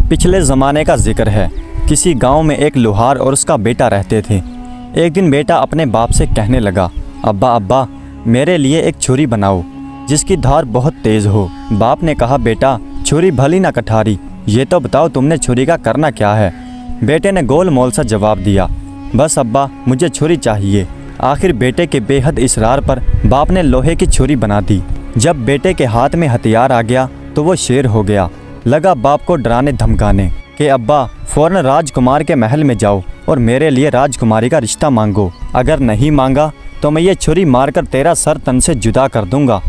पिछले ज़माने का जिक्र है। किसी गांव में एक लोहार और उसका बेटा रहते थे। एक दिन बेटा अपने बाप से कहने लगा, अब्बा अब्बा मेरे लिए एक छुरी बनाओ जिसकी धार बहुत तेज़ हो। बाप ने कहा, बेटा छुरी भली ना कठारी, ये तो बताओ तुमने छुरी का करना क्या है। बेटे ने गोल मोल सा जवाब दिया, बस अब्बा मुझे छुरी चाहिए। आखिर बेटे के बेहद इसरार पर बाप ने लोहे की छुरी बना दी। जब बेटे के हाथ में हथियार आ गया तो वो शेर हो गया। लगा बाप को डराने धमकाने कि अब्बा फ़ौरन राजकुमार के महल में जाओ और मेरे लिए राजकुमारी का रिश्ता मांगो, अगर नहीं मांगा तो मैं ये छुरी मारकर तेरा सर तन से जुदा कर दूंगा।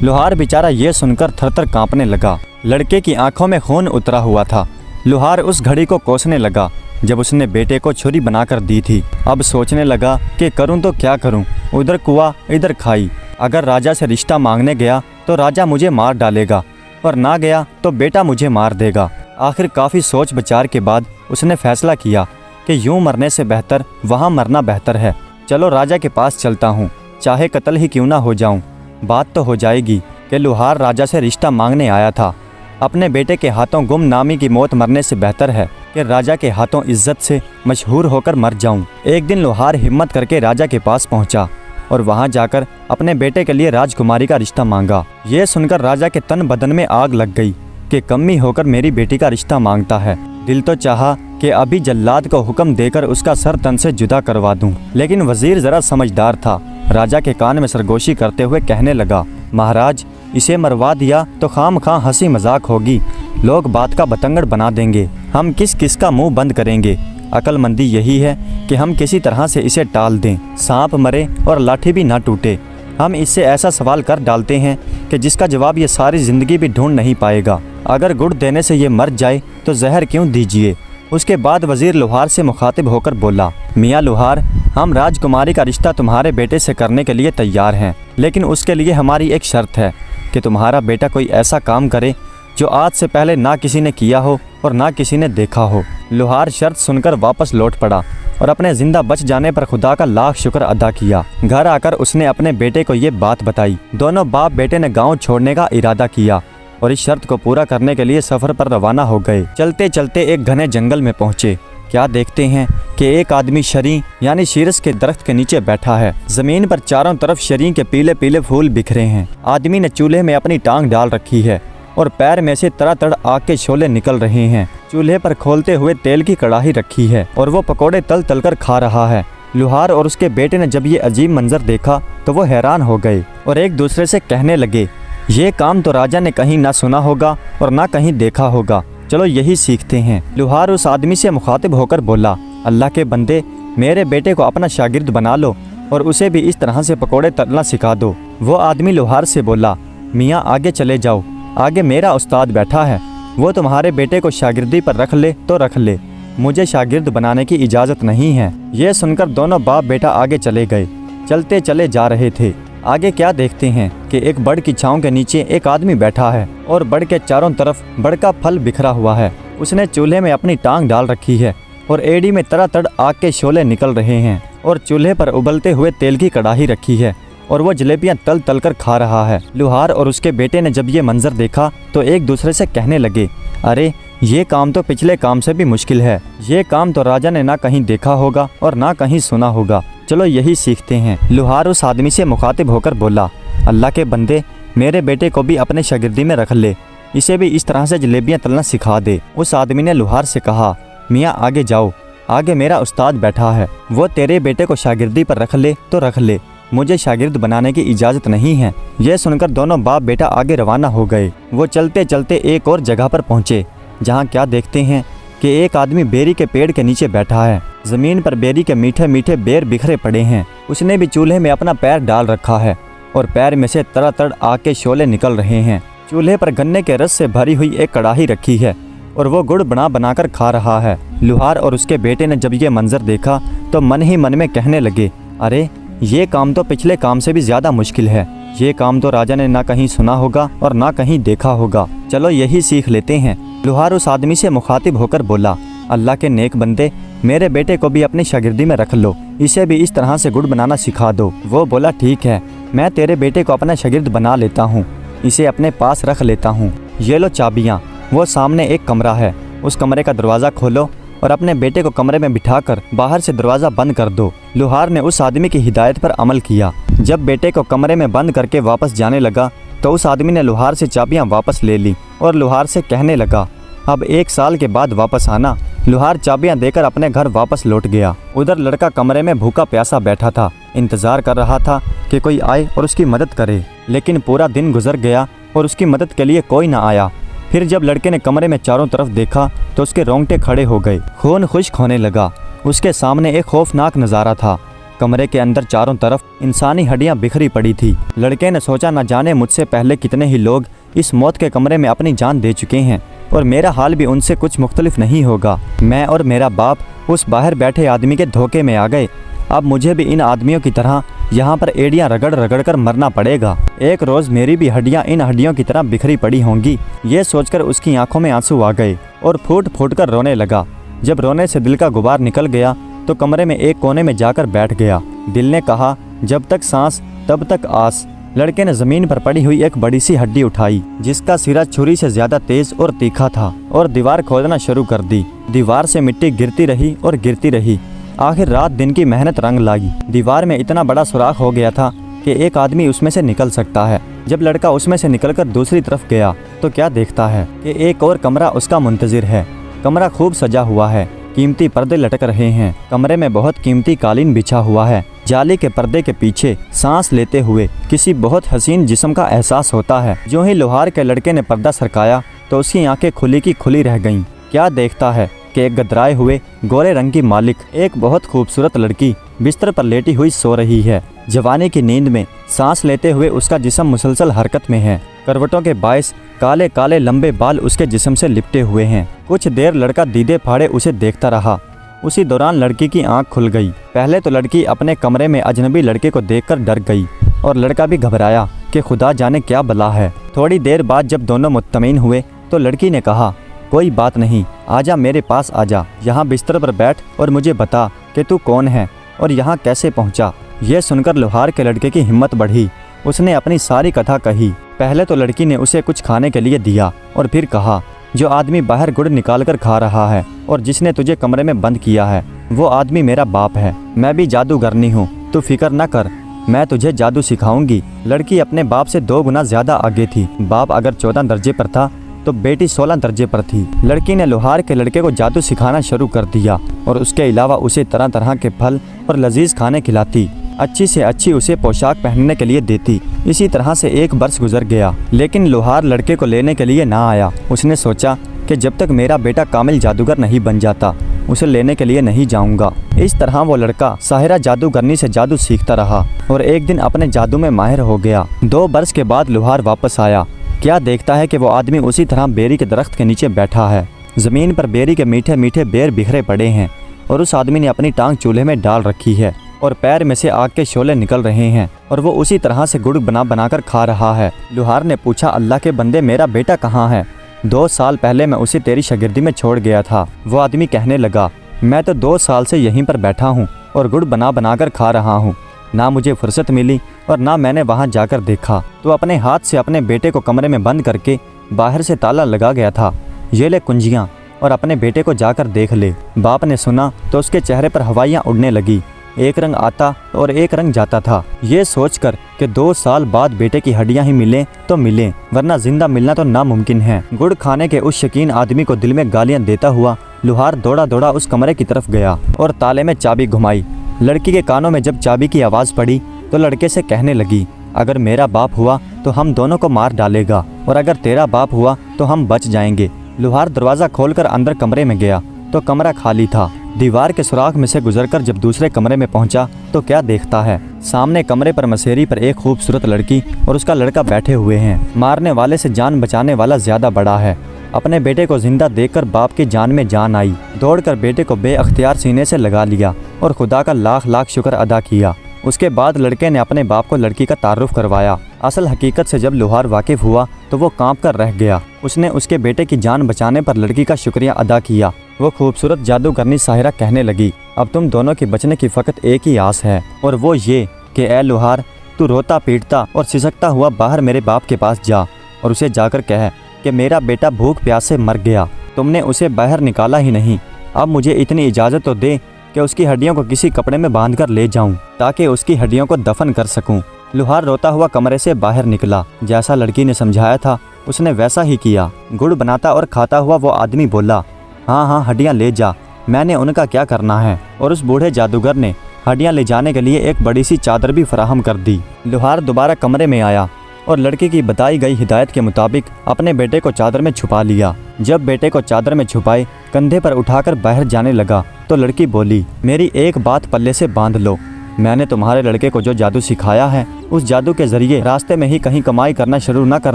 लोहार बेचारा ये सुनकर थरथर कांपने लगा। लड़के की आंखों में खून उतरा हुआ था। लोहार उस घड़ी को कोसने लगा जब उसने बेटे को छुरी बनाकर दी थी। अब सोचने लगा कि करूं तो क्या करूं, उधर कुआं इधर खाई। अगर राजा से रिश्ता मांगने गया तो राजा मुझे मार डालेगा और ना गया तो बेटा मुझे मार देगा। आखिर काफ़ी सोच विचार के बाद उसने फैसला किया कि यूं मरने से बेहतर वहां मरना बेहतर है। चलो राजा के पास चलता हूँ, चाहे कत्ल ही क्यों ना हो जाऊँ। बात तो हो जाएगी कि लोहार राजा से रिश्ता मांगने आया था। अपने बेटे के हाथों गुमनामी की मौत मरने से बेहतर है कि राजा के हाथों इज्जत से मशहूर होकर मर जाऊं। एक दिन लोहार हिम्मत करके राजा के पास पहुंचा और वहां जाकर अपने बेटे के लिए राजकुमारी का रिश्ता मांगा। ये सुनकर राजा के तन बदन में आग लग गई कि कमी होकर मेरी बेटी का रिश्ता मांगता है। दिल तो चाहा कि अभी जल्लाद को हुक्म देकर उसका सर तन से जुदा करवा दूं, लेकिन वजीर जरा समझदार था। राजा के कान में सरगोशी करते हुए कहने लगा, महाराज इसे मरवा दिया तो खामखां हंसी मजाक होगी, लोग बात का बतंगड़ बना देंगे, हम किस किस का मुंह बंद करेंगे। अक्लमंदी यही है कि हम किसी तरह से इसे टाल दें, सांप मरे और लाठी भी ना टूटे। हम इससे ऐसा सवाल कर डालते हैं कि जिसका जवाब ये सारी ज़िंदगी भी ढूंढ नहीं पाएगा। अगर गुड़ देने से ये मर जाए तो जहर क्यों दीजिए। उसके बाद वजीर लोहार से मुखातिब होकर बोला, मियाँ लोहार, हम राजकुमारी का रिश्ता तुम्हारे बेटे से करने के लिए तैयार हैं, लेकिन उसके लिए हमारी एक शर्त है कि तुम्हारा बेटा कोई ऐसा काम करे जो आज से पहले ना किसी ने किया हो और ना किसी ने देखा हो। लोहार शर्त सुनकर वापस लौट पड़ा और अपने जिंदा बच जाने पर खुदा का लाख शुक्र अदा किया। घर आकर उसने अपने बेटे को ये बात बताई। दोनों बाप बेटे ने गांव छोड़ने का इरादा किया और इस शर्त को पूरा करने के लिए सफ़र पर रवाना हो गए। चलते चलते एक घने जंगल में पहुँचे। क्या देखते हैं कि एक आदमी शरी यानी शीरस के दरख्त के नीचे बैठा है। जमीन पर चारों तरफ शरी के पीले पीले फूल बिखरे हैं। आदमी ने चूल्हे में अपनी टांग डाल रखी है और पैर में से तड़ातड़ आग के शोले निकल रहे हैं। चूल्हे पर खोलते हुए तेल की कड़ाही रखी है और वो पकोड़े तल तल कर खा रहा है। लोहार और उसके बेटे ने जब ये अजीब मंजर देखा तो वो हैरान हो गए और एक दूसरे से कहने लगे, ये काम तो राजा ने कहीं ना सुना होगा और ना कहीं देखा होगा, चलो यही सीखते हैं। लोहार उस आदमी से मुखातिब होकर बोला, अल्लाह के बंदे, मेरे बेटे को अपना शागिर्द बना लो और उसे भी इस तरह से पकोड़े तलना सिखा दो। वो आदमी लोहार से बोला, मियाँ आगे चले जाओ, आगे मेरा उस्ताद बैठा है, वो तुम्हारे बेटे को शागिर्दी पर रख ले तो रख ले, मुझे शागिर्द बनाने की इजाज़त नहीं है। ये सुनकर दोनों बाप बेटा आगे चले गए। चलते चले जा रहे थे। आगे क्या देखते हैं कि एक बड़ की छांव के नीचे एक आदमी बैठा है और बड़ के चारों तरफ बड़ का फल बिखरा हुआ है। उसने चूल्हे में अपनी टांग डाल रखी है और एड़ी में तड़ातड़ आग के शोले निकल रहे हैं और चूल्हे पर उबलते हुए तेल की कड़ाही रखी है और वो जलेबियां तल तल कर खा रहा है। लोहार और उसके बेटे ने जब ये मंजर देखा तो एक दूसरे से कहने लगे, अरे ये काम तो पिछले काम से भी मुश्किल है, ये काम तो राजा ने ना कहीं देखा होगा और ना कहीं सुना होगा, चलो यही सीखते हैं। लोहार उस आदमी से मुखातिब होकर बोला, अल्लाह के बंदे, मेरे बेटे को भी अपने शागिर्दी में रख ले, इसे भी इस तरह से जलेबियां तलना सिखा दे। उस आदमी ने लोहार से कहा, मियाँ आगे जाओ, आगे मेरा उस्ताद बैठा है, वो तेरे बेटे को शागिर्दी पर रख ले तो रख ले, मुझे शागिर्द बनाने की इजाज़त नहीं है। यह सुनकर दोनों बाप बेटा आगे रवाना हो गए। वो चलते चलते एक और जगह पर पहुँचे जहाँ क्या देखते हैं कि एक आदमी बेरी के पेड़ के नीचे बैठा है। ज़मीन पर बेरी के मीठे मीठे बेर बिखरे पड़े हैं। उसने भी चूल्हे में अपना पैर डाल रखा है और पैर में से तड़ातड़ आग के शोले निकल रहे हैं। चूल्हे पर गन्ने के रस से भरी हुई एक कड़ाही रखी है और वो गुड़ बनाकर खा रहा है। लोहार और उसके बेटे ने जब ये मंजर देखा तो मन ही मन में कहने लगे, अरे ये काम तो पिछले काम से भी ज़्यादा मुश्किल है, ये काम तो राजा ने ना कहीं सुना होगा और ना कहीं देखा होगा, चलो यही सीख लेते हैं। लोहार उस आदमी से मुखातिब होकर बोला, अल्लाह के नेक बंदे, मेरे बेटे को भी अपनी शागिर्दी में रख लो, इसे भी इस तरह से गुड़ बनाना सिखा दो। वो बोला, ठीक है, मैं तेरे बेटे को अपना शागिर्द बना लेता हूँ, इसे अपने पास रख लेता हूँ। ये लो चाबियाँ। वो सामने एक कमरा है, उस कमरे का दरवाज़ा खोलो और अपने बेटे को कमरे में बिठाकर बाहर से दरवाज़ा बंद कर दो। लोहार ने उस आदमी की हिदायत पर अमल किया। जब बेटे को कमरे में बंद करके वापस जाने लगा तो उस आदमी ने लोहार से चाबियां वापस ले ली और लोहार से कहने लगा, अब 1 साल के बाद वापस आना। लोहार चाबियां देकर अपने घर वापस लौट गया। उधर लड़का कमरे में भूखा प्यासा बैठा था, इंतजार कर रहा था कि कोई आए और उसकी मदद करे, लेकिन पूरा दिन गुजर गया और उसकी मदद के लिए कोई ना आया। फिर जब लड़के ने कमरे में चारों तरफ देखा तो उसके रोंगटे खड़े हो गए, खून खुश्क होने लगा। उसके सामने एक खौफनाक नज़ारा था। कमरे के अंदर चारों तरफ इंसानी हड्डियां बिखरी पड़ी थी। लड़के ने सोचा, न जाने मुझसे पहले कितने ही लोग इस मौत के कमरे में अपनी जान दे चुके हैं और मेरा हाल भी उनसे कुछ मुख्तलिफ नहीं होगा। मैं और मेरा बाप उस बाहर बैठे आदमी के धोखे में आ गए। अब मुझे भी इन आदमियों की तरह यहाँ पर एड़ियाँ रगड़ रगड़ कर मरना पड़ेगा। एक रोज़ मेरी भी हड्डियाँ इन हड्डियों की तरह बिखरी पड़ी होंगी। ये सोचकर उसकी आंखों में आंसू आ गए और फूट फूट कर रोने लगा। जब रोने से दिल का गुबार निकल गया तो कमरे में एक कोने में जाकर बैठ गया। दिल ने कहा, जब तक सांस तब तक आस। लड़के ने जमीन पर पड़ी हुई एक बड़ी सी हड्डी उठाई जिसका सिरा छुरी से ज्यादा तेज और तीखा था और दीवार खोदना शुरू कर दी। दीवार से मिट्टी गिरती रही और गिरती रही। आखिर रात दिन की मेहनत रंग लाई। दीवार में इतना बड़ा सुराख हो गया था कि एक आदमी उसमें से निकल सकता है। जब लड़का उसमें से निकलकर दूसरी तरफ गया तो क्या देखता है कि एक और कमरा उसका मुंतजिर है। कमरा खूब सजा हुआ है, कीमती पर्दे लटक रहे हैं। कमरे में बहुत कीमती कालीन बिछा हुआ है। जाली के पर्दे के पीछे सांस लेते हुए किसी बहुत हसीन जिस्म का एहसास होता है। जो ही लोहार के लड़के ने पर्दा सरकाया तो उसकी आंखें खुली की खुली रह गईं। क्या देखता है कि एक गदराए हुए गोरे रंग की मालिक एक बहुत खूबसूरत लड़की बिस्तर पर लेटी हुई सो रही है। जवानी की नींद में सांस लेते हुए उसका जिस्म मुसलसल हरकत में है। करवटों के बायस काले काले लंबे बाल उसके जिस्म से लिपटे हुए हैं। कुछ देर लड़का दीदे फाड़े उसे देखता रहा। उसी दौरान लड़की की आंख खुल गई। पहले तो लड़की अपने कमरे में अजनबी लड़के को देखकर डर गई और लड़का भी घबराया कि खुदा जाने क्या बला है। थोड़ी देर बाद जब दोनों मुत्तमीन हुए तो लड़की ने कहा, कोई बात नहीं, आजा मेरे पास आजा, यहाँ बिस्तर पर बैठ और मुझे बता कि तू कौन है और यहाँ कैसे पहुँचा। यह सुनकर लोहार के लड़के की हिम्मत बढ़ी। उसने अपनी सारी कथा कही। पहले तो लड़की ने उसे कुछ खाने के लिए दिया और फिर कहा, जो आदमी बाहर गुड़ निकाल कर खा रहा है और जिसने तुझे कमरे में बंद किया है वो आदमी मेरा बाप है। मैं भी जादूगरनी हूँ, तू फिक्र न कर, मैं तुझे जादू सिखाऊंगी। लड़की अपने बाप से 2 गुना ज्यादा आगे थी। बाप अगर 14 दर्जे पर था तो बेटी 16 दर्जे पर थी। लड़की ने लोहार के लड़के को जादू सिखाना शुरू कर दिया और उसके अलावा उसे तरह तरह के फल और लजीज खाने खिलाती। अच्छी से अच्छी उसे पोशाक पहनने के लिए देती। इसी तरह से 1 वर्ष गुजर गया, लेकिन लोहार लड़के को लेने के लिए ना आया। उसने सोचा कि जब तक मेरा बेटा कामिल जादूगर नहीं बन जाता उसे लेने के लिए नहीं जाऊंगा। इस तरह वो लड़का साहिरा जादूगरनी से जादू सीखता रहा और एक दिन अपने जादू में माहिर हो गया। 2 वर्ष के बाद लोहार वापस आया। क्या देखता है कि वो आदमी उसी तरह बेरी के दरख्त के नीचे बैठा है। जमीन पर बेरी के मीठे मीठे बेर बिखरे पड़े हैं और उस आदमी ने अपनी टांग चूल्हे में डाल रखी है और पैर में से आग के शोले निकल रहे हैं और वो उसी तरह से गुड़ बनाकर खा रहा है। लोहार ने पूछा, अल्लाह के बंदे, मेरा बेटा कहाँ है? 2 साल पहले मैं उसे तेरी शागिर्दी में छोड़ गया था। वो आदमी कहने लगा, मैं तो 2 साल से यहीं पर बैठा हूँ और गुड़ बनाकर खा रहा हूँ। ना मुझे फुर्सत मिली और ना मैंने वहाँ जाकर देखा। तो अपने हाथ से अपने बेटे को कमरे में बंद करके बाहर से ताला लगा गया था। ये ले कुंजियाँ और अपने बेटे को जाकर देख ले। बाप ने सुना तो उसके चेहरे पर हवाइयाँ उड़ने लगी। एक रंग आता और एक रंग जाता था। ये सोचकर कि 2 साल बाद बेटे की हड्डियां ही मिलें तो मिलें, वरना जिंदा मिलना तो नामुमकिन है। गुड़ खाने के उस शकीन आदमी को दिल में गालियां देता हुआ लोहार दौड़ा दौड़ा उस कमरे की तरफ गया और ताले में चाबी घुमाई। लड़की के कानों में जब चाबी की आवाज़ पड़ी तो लड़के से कहने लगी, अगर मेरा बाप हुआ तो हम दोनों को मार डालेगा और अगर तेरा बाप हुआ तो हम बच जाएंगे। लोहार दरवाज़ा खोलकर अंदर कमरे में गया तो कमरा खाली था। दीवार के सुराख में से गुजरकर जब दूसरे कमरे में पहुंचा तो क्या देखता है, सामने कमरे पर मसेरी पर एक खूबसूरत लड़की और उसका लड़का बैठे हुए हैं। मारने वाले से जान बचाने वाला ज्यादा बड़ा है। अपने बेटे को जिंदा देखकर बाप की जान में जान आई। दौड़कर बेटे को बेअख्तियार सीने से लगा लिया और खुदा का लाख लाख शुक्र अदा किया। उसके बाद लड़के ने अपने बाप को लड़की का तारुफ करवाया। असल हकीकत से जब लोहार वाकिफ हुआ तो वो कांप कर रह गया। उसने उसके बेटे की जान बचाने पर लड़की का शुक्रिया अदा किया। वो खूबसूरत जादूगरनी साहिरा कहने लगी, अब तुम दोनों के बचने की फ़कत एक ही आस है और वो ये कि ए लोहार, तू रोता पीटता और सिसकता हुआ बाहर मेरे बाप के पास जा और उसे जाकर कह कि मेरा बेटा भूख प्यास से मर गया। तुमने उसे बाहर निकाला ही नहीं। अब मुझे इतनी इजाज़त तो दे कि उसकी हड्डियों को किसी कपड़े में बांध कर ले जाऊं, ताकि उसकी हड्डियों को दफन कर सकूं। लुहार रोता हुआ कमरे से बाहर निकला। जैसा लड़की ने समझाया था उसने वैसा ही किया। गुड़ बनाता और खाता हुआ वो आदमी बोला, हाँ हाँ हड्डियाँ ले जा, मैंने उनका क्या करना है। और उस बूढ़े जादूगर ने हड्डियाँ ले जाने के लिए एक बड़ी सी चादर भी फराहम कर दी। लुहार दोबारा कमरे में आया और लड़की की बताई गई हिदायत के मुताबिक अपने बेटे को चादर में छुपा लिया। जब बेटे को चादर में छुपाए कंधे पर उठाकर बाहर जाने लगा तो लड़की बोली, मेरी एक बात पल्ले से बांध लो, मैंने तुम्हारे लड़के को जो जादू सिखाया है उस जादू के जरिए रास्ते में ही कहीं कमाई करना शुरू न कर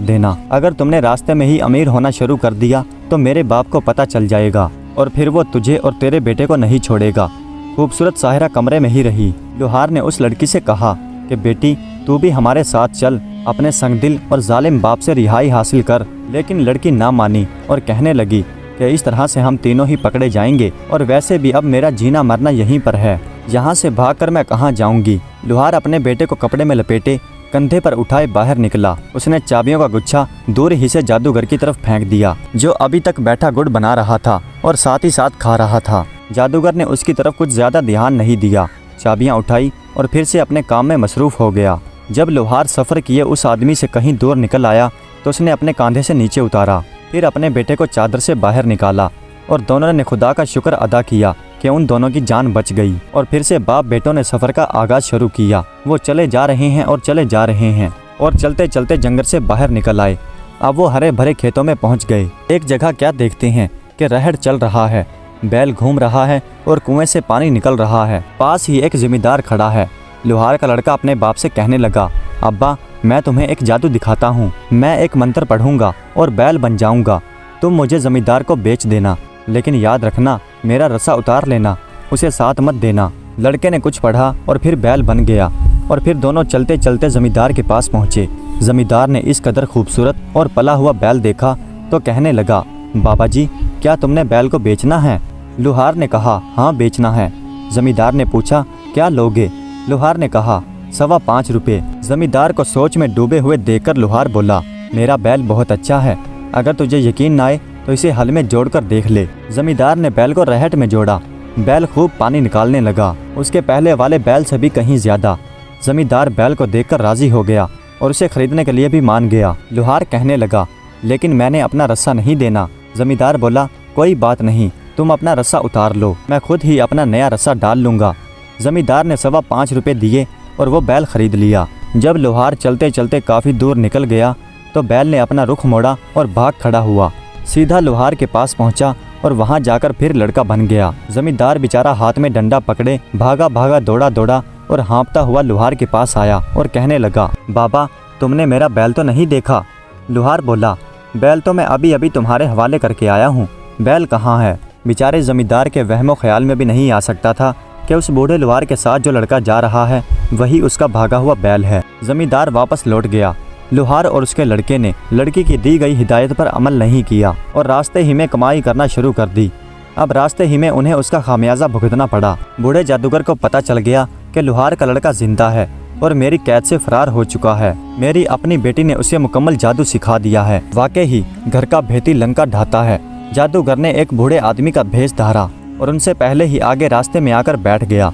देना। अगर तुमने रास्ते में ही अमीर होना शुरू कर दिया तो मेरे बाप को पता चल जाएगा और फिर वो तुझे और तेरे बेटे को नहीं छोड़ेगा। खूबसूरत साहिरा कमरे में ही रही। लुहार ने उस लड़की से कहा कि बेटी तू भी हमारे साथ चल, अपने संगदिल और जालिम बाप से रिहाई हासिल कर। लेकिन लड़की ना मानी और कहने लगी कि इस तरह से हम तीनों ही पकड़े जाएंगे और वैसे भी अब मेरा जीना मरना यहीं पर है, यहाँ से भागकर मैं कहाँ जाऊंगी। लुहार अपने बेटे को कपड़े में लपेटे कंधे पर उठाए बाहर निकला। उसने चाबियों का गुच्छा दूर ही से जादूगर की तरफ फेंक दिया, जो अभी तक बैठा गुड़ बना रहा था और साथ ही साथ खा रहा था। जादूगर ने उसकी तरफ कुछ ज्यादा ध्यान नहीं दिया, चाबियां उठाई और फिर से अपने काम में मसरूफ हो गया। जब लुहार सफ़र किए उस आदमी से कहीं दूर निकल आया तो उसने अपने कंधे से नीचे उतारा, फिर अपने बेटे को चादर से बाहर निकाला और दोनों ने खुदा का शुक्र अदा किया कि उन दोनों की जान बच गई। और फिर से बाप बेटों ने सफ़र का आगाज़ शुरू किया। वो चले जा रहे हैं और चले जा रहे हैं और चलते चलते जंगल से बाहर निकल आए। अब वो हरे भरे खेतों में पहुंच गए। एक जगह क्या देखते हैं कि रहड़ चल रहा है, बैल घूम रहा है और कुएं से पानी निकल रहा है। पास ही एक जिम्मेदार खड़ा है। लुहार का लड़का अपने बाप से कहने लगा, अब्बा मैं तुम्हें एक जादू दिखाता हूँ, मैं एक मंत्र पढ़ूंगा और बैल बन जाऊंगा, तुम मुझे जमींदार को बेच देना, लेकिन याद रखना मेरा रस्सा उतार लेना, उसे साथ मत देना। लड़के ने कुछ पढ़ा और फिर बैल बन गया और फिर दोनों चलते चलते जमींदार के पास पहुँचे। जमींदार ने इस कदर खूबसूरत और पला हुआ बैल देखा तो कहने लगा, बाबा जी क्या तुमने बैल को बेचना है? लुहार ने कहा, हाँ बेचना है। जमींदार ने पूछा, क्या लोगे? लुहार ने कहा, 5.25 रुपये। जमींदार को सोच में डूबे हुए देखकर लुहार बोला, मेरा बैल बहुत अच्छा है, अगर तुझे यकीन न आए तो इसे हल में जोड़कर देख ले। जमींदार ने बैल को रहट में जोड़ा। बैल खूब पानी निकालने लगा, उसके पहले वाले बैल से भी कहीं ज्यादा। जमींदार बैल को देखकर राजी हो गया और उसे खरीदने के लिए भी मान गया। लुहार कहने लगा, लेकिन मैंने अपना रस्सा नहीं देना। जमींदार बोला, कोई बात नहीं, तुम अपना रस्सा उतार लो, मैं खुद ही अपना नया रस्सा डाल लूँगा। जमींदार ने 5.25 रुपये दिए और वो बैल खरीद लिया। जब लुहार चलते चलते काफ़ी दूर निकल गया तो बैल ने अपना रुख मोड़ा और भाग खड़ा हुआ, सीधा लुहार के पास पहुंचा और वहां जाकर फिर लड़का बन गया। जमींदार बेचारा हाथ में डंडा पकड़े भागा भागा दौड़ा दौड़ा और हाँफता हुआ लुहार के पास आया और कहने लगा, बाबा तुमने मेरा बैल तो नहीं देखा? लुहार बोला, बैल तो मैं अभी अभी तुम्हारे हवाले करके आया हूँ, बैल कहाँ है? बेचारे जमींदार के वहमो ख्याल में भी नहीं आ सकता था कि उस बूढ़े लुहार के साथ जो लड़का जा रहा है वही उसका भागा हुआ बैल है। जमींदार वापस लौट गया। लुहार और उसके लड़के ने लड़की की दी गई हिदायत पर अमल नहीं किया और रास्ते ही में कमाई करना शुरू कर दी। अब रास्ते ही में उन्हें उसका खामियाजा भुगतना पड़ा। बूढ़े जादूगर को पता चल गया कि लुहार का लड़का जिंदा है और मेरी कैद से फरार हो चुका है। मेरी अपनी बेटी ने उसे मुकम्मल जादू सिखा दिया है। वाकई ही घर का भेदी लंका ढाता है। जादूगर ने एक बूढ़े आदमी का भेष धारा और उनसे पहले ही आगे रास्ते में आकर बैठ गया।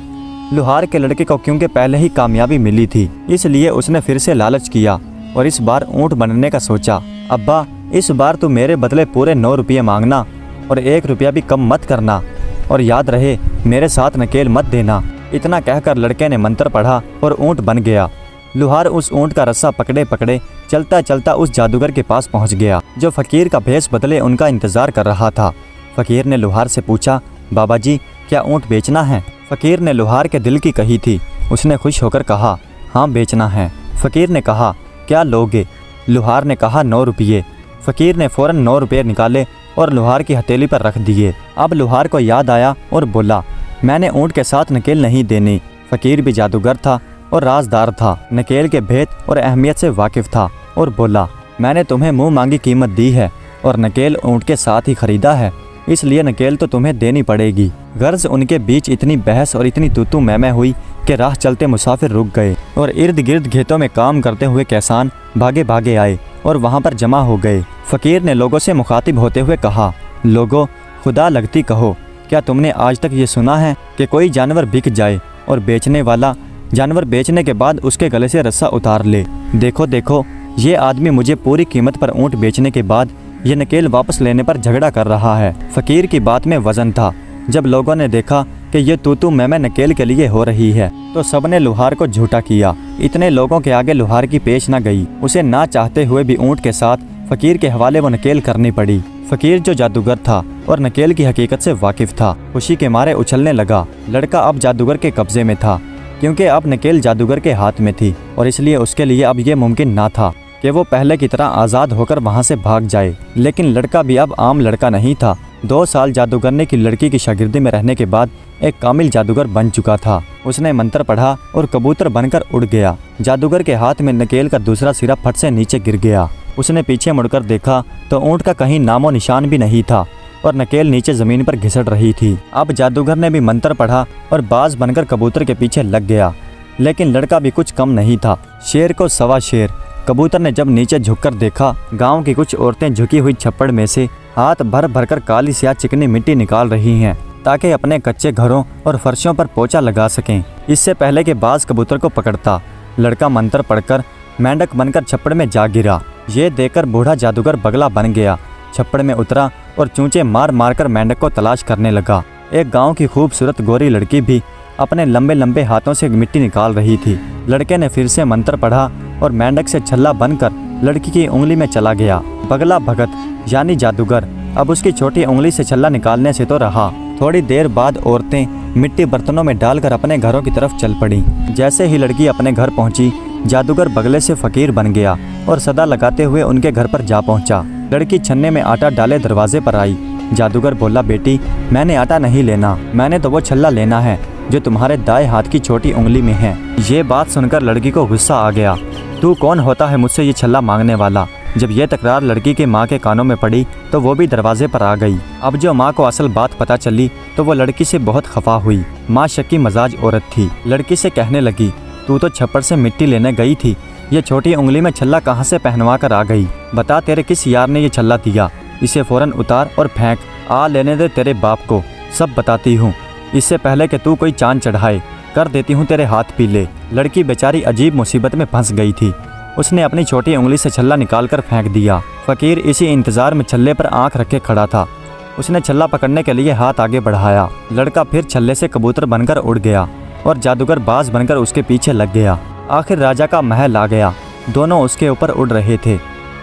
लुहार के लड़के को क्योंकि पहले ही कामयाबी मिली थी, इसलिए उसने फिर से लालच किया और इस बार ऊँट बनने का सोचा। अब्बा इस बार तू मेरे बदले पूरे 9 रुपये मांगना और 1 रुपया भी कम मत करना, और याद रहे मेरे साथ नकेल मत देना। इतना कहकर लड़के ने मंत्र पढ़ा और ऊँट बन गया। लुहार उस ऊँट का रस्सा पकड़े पकड़े चलता चलता उस जादूगर के पास पहुँच गया, जो फकीर का भेष बदले उनका इंतजार कर रहा था। फकीर ने लुहार से पूछा, बाबा जी क्या ऊँट बेचना है? फकीर ने लुहार के दिल की कही थी। उसने खुश होकर कहा, हाँ बेचना है। फकीर ने कहा, क्या लोगे? लुहार ने कहा, 9 रुपये। फकीर ने फ़ौरन 9 रुपये निकाले और लुहार की हथेली पर रख दिए। अब लुहार को याद आया और बोला, मैंने ऊँट के साथ नकेल नहीं देनी। फकीर भी जादूगर था और राजदार था, नकेल के भेद और अहमियत से वाकिफ़ था और बोला, मैंने तुम्हें मुँह मांगी कीमत दी है और नकेल ऊँट के साथ ही खरीदा है, इसलिए नकेल तो तुम्हें देनी पड़ेगी। गर्ज उनके बीच इतनी बहस और इतनी तूतू मैमे हुई कि राह चलते मुसाफिर रुक गए और इर्द गिर्द खेतों में काम करते हुए किसान भागे भागे आए और वहां पर जमा हो गए। फकीर ने लोगों से मुखातिब होते हुए कहा, लोगों, खुदा लगती कहो, क्या तुमने आज तक ये सुना है कि कोई जानवर बिक जाए और बेचने वाला जानवर बेचने के बाद उसके गले से रस्सा उतार ले? देखो देखो, ये आदमी मुझे पूरी कीमत पर ऊँट बेचने के बाद ये नकेल वापस लेने पर झगड़ा कर रहा है। फ़कीर की बात में वजन था। जब लोगों ने देखा कि ये तू मैं नकेल के लिए हो रही है तो सबने लुहार को झूठा किया। इतने लोगों के आगे लुहार की पेश न गई। उसे ना चाहते हुए भी ऊँट के साथ फ़कीर के हवाले वो नकेल करनी पड़ी। फ़कीर जो जादूगर था और नकेल की हकीकत से वाकिफ था, खुशी के मारे उछलने लगा। लड़का अब जादूगर के कब्जे में था, क्योंकि अब नकेल जादूगर के हाथ में थी और इसलिए उसके लिए अब ये मुमकिन ना था कि वो पहले की तरह आज़ाद होकर वहाँ से भाग जाए। लेकिन लड़का भी अब आम लड़का नहीं था। 2 साल जादूगरने की लड़की की शागिर्दी में रहने के बाद एक कामिल जादूगर बन चुका था। उसने मंत्र पढ़ा और कबूतर बनकर उड़ गया। जादूगर के हाथ में नकेल का दूसरा सिरा फट से नीचे गिर गया। उसने पीछे मुड़कर देखा तो ऊँट का कहीं नामो निशान भी नहीं था और नकेल नीचे ज़मीन पर घिसट रही थी। अब जादूगर ने भी मंत्र पढ़ा और बाज बनकर कबूतर के पीछे लग गया। लेकिन लड़का भी कुछ कम नहीं था। शेर को सवा शेर। कबूतर ने जब नीचे झुककर देखा, गांव की कुछ औरतें झुकी हुई छप्पड़ में से हाथ भर भरकर काली स्याह चिकनी मिट्टी निकाल रही हैं ताकि अपने कच्चे घरों और फर्शों पर पोछा लगा सकें। इससे पहले कि बाज कबूतर को पकड़ता, लड़का मंत्र पढ़कर मेंढक बनकर छप्पड़ में जा गिरा। ये देखकर बूढ़ा जादूगर बगला बन गया, छप्पड़ में उतरा और चूंचे मार मार कर मेंढक को तलाश करने लगा। एक गाँव की खूबसूरत गोरी लड़की भी अपने लंबे लंबे हाथों से मिट्टी निकाल रही थी। लड़के ने फिर से मंत्र पढ़ा और मेंढक से छल्ला बनकर लड़की की उंगली में चला गया। बगला भगत यानी जादूगर अब उसकी छोटी उंगली से छल्ला निकालने से तो रहा। थोड़ी देर बाद औरतें मिट्टी बर्तनों में डालकर अपने घरों की तरफ चल पड़ी। जैसे ही लड़की अपने घर पहुंची, जादूगर बगले से फ़कीर बन गया और सदा लगाते हुए उनके घर पर जा पहुंचा। लड़की छन्ने में आटा डाले दरवाजे पर आई। जादूगर बोला, बेटी, मैंने आटा नहीं लेना, मैंने तो वो छल्ला लेना है जो तुम्हारे दाएं हाथ की छोटी उंगली में है। ये बात सुनकर लड़की को गुस्सा आ गया। तू कौन होता है मुझसे ये छल्ला मांगने वाला? जब यह तकरार लड़की के माँ के कानों में पड़ी तो वो भी दरवाजे पर आ गई। अब जो माँ को असल बात पता चली तो वो लड़की से बहुत खफा हुई। माँ शक्की मजाज औरत थी। लड़की से कहने लगी, तू तो छप्पड़ से मिट्टी लेने गई थी, ये छोटी उंगली में छल्ला कहाँ से पहनवा कर आ गई? बता, तेरे किस यार ने ये छल्ला दिया? इसे फौरन उतार और फेंक। आ लेने दे तेरे बाप को, सब बताती हूँ। इससे पहले कि तू कोई चांद चढ़ाए, कर देती हूँ तेरे हाथ पीले। लड़की बेचारी अजीब मुसीबत में फंस गई थी। उसने अपनी छोटी उंगली से छल्ला निकालकर फेंक दिया। फ़कीर इसी इंतज़ार में छल्ले पर आंख रखे खड़ा था। उसने छल्ला पकड़ने के लिए हाथ आगे बढ़ाया। लड़का फिर छल्ले से कबूतर बनकर उड़ गया और जादूगर बाज बनकर उसके पीछे लग गया। आखिर राजा का महल आ गया। दोनों उसके ऊपर उड़ रहे थे।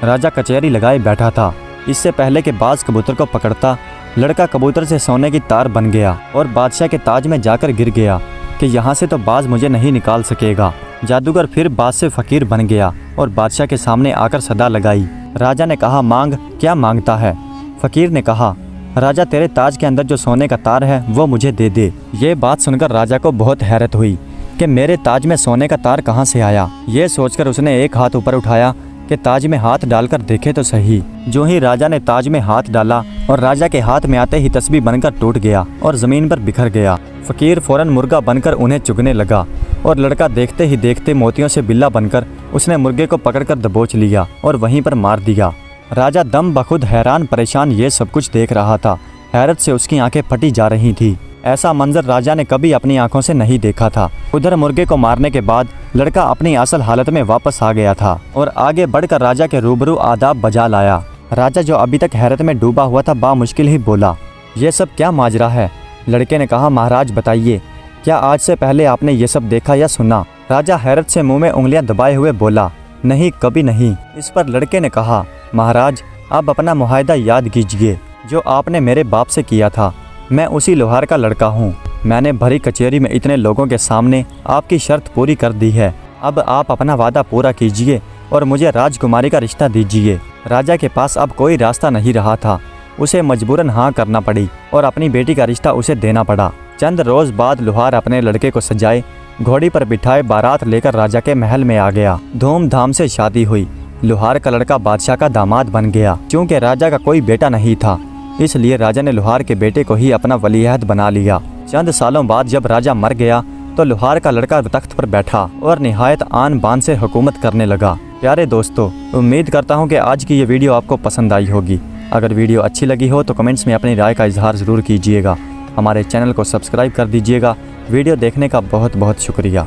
राजा कचहरी लगाए बैठा था। इससे पहले कि बाज कबूतर को पकड़ता, लड़का कबूतर से सोने की तार बन गया और बादशाह के ताज में जाकर गिर गया कि यहाँ से तो बाज मुझे नहीं निकाल सकेगा। जादूगर फिर बाज से फ़कीर बन गया और बादशाह के सामने आकर सदा लगाई। राजा ने कहा, मांग, क्या मांगता है? फ़कीर ने कहा, राजा, तेरे ताज के अंदर जो सोने का तार है वो मुझे दे दे। ये बात सुनकर राजा को बहुत हैरत हुई कि मेरे ताज में सोने का तार कहाँ से आया। ये सोचकर उसने एक हाथ ऊपर उठाया कि ताज में हाथ डालकर देखे तो सही। जो ही राजा ने ताज में हाथ डाला और राजा के हाथ में आते ही तस्बीह बनकर टूट गया और ज़मीन पर बिखर गया। फ़कीर फ़ौरन मुर्गा बनकर उन्हें चुगने लगा और लड़का देखते ही देखते मोतियों से बिल्ला बनकर उसने मुर्गे को पकड़कर दबोच लिया और वहीं पर मार दिया। राजा दम बखुद हैरान परेशान ये सब कुछ देख रहा था। हैरत से उसकी आंखें फटी जा रही थी। ऐसा मंजर राजा ने कभी अपनी आंखों से नहीं देखा था। उधर मुर्गे को मारने के बाद लड़का अपनी असल हालत में वापस आ गया था और आगे बढ़कर राजा के रूबरू आदाब बजा लाया। राजा, जो अभी तक हैरत में डूबा हुआ था, बामुश्किल ही बोला, ये सब क्या माजरा है? लड़के ने कहा, महाराज बताइए, क्या आज से पहले आपने ये सब देखा या सुना? राजा हैरत से मुंह में उंगलियां दबाए हुए बोला, नहीं, कभी नहीं। इस पर लड़के ने कहा, महाराज, आप अपना मुआहदा याद कीजिए जो आपने मेरे बाप से किया था। मैं उसी लोहार का लड़का हूँ। मैंने भरी कचहरी में इतने लोगों के सामने आपकी शर्त पूरी कर दी है। अब आप अपना वादा पूरा कीजिए और मुझे राजकुमारी का रिश्ता दीजिए। राजा के पास अब कोई रास्ता नहीं रहा था। उसे मजबूरन हाँ करना पड़ी और अपनी बेटी का रिश्ता उसे देना पड़ा। चंद रोज बाद लोहार अपने लड़के को सजाए घोड़ी पर बिठाए बारात लेकर राजा के महल में आ गया। धूमधाम से शादी हुई। लोहार का लड़का बादशाह का दामाद बन गया। क्योंकि राजा का कोई बेटा नहीं था, इसलिए राजा ने लोहार के बेटे को ही अपना वलीअहद बना लिया। चंद सालों बाद जब राजा मर गया तो लोहार का लड़का तख्त पर बैठा और निहायत आन बान से हुकूमत करने लगा। प्यारे दोस्तों, उम्मीद करता हूँ कि आज की ये वीडियो आपको पसंद आई होगी। अगर वीडियो अच्छी लगी हो तो कमेंट्स में अपनी राय का इजहार ज़रूर कीजिएगा। हमारे चैनल को सब्सक्राइब कर दीजिएगा। वीडियो देखने का बहुत बहुत शुक्रिया।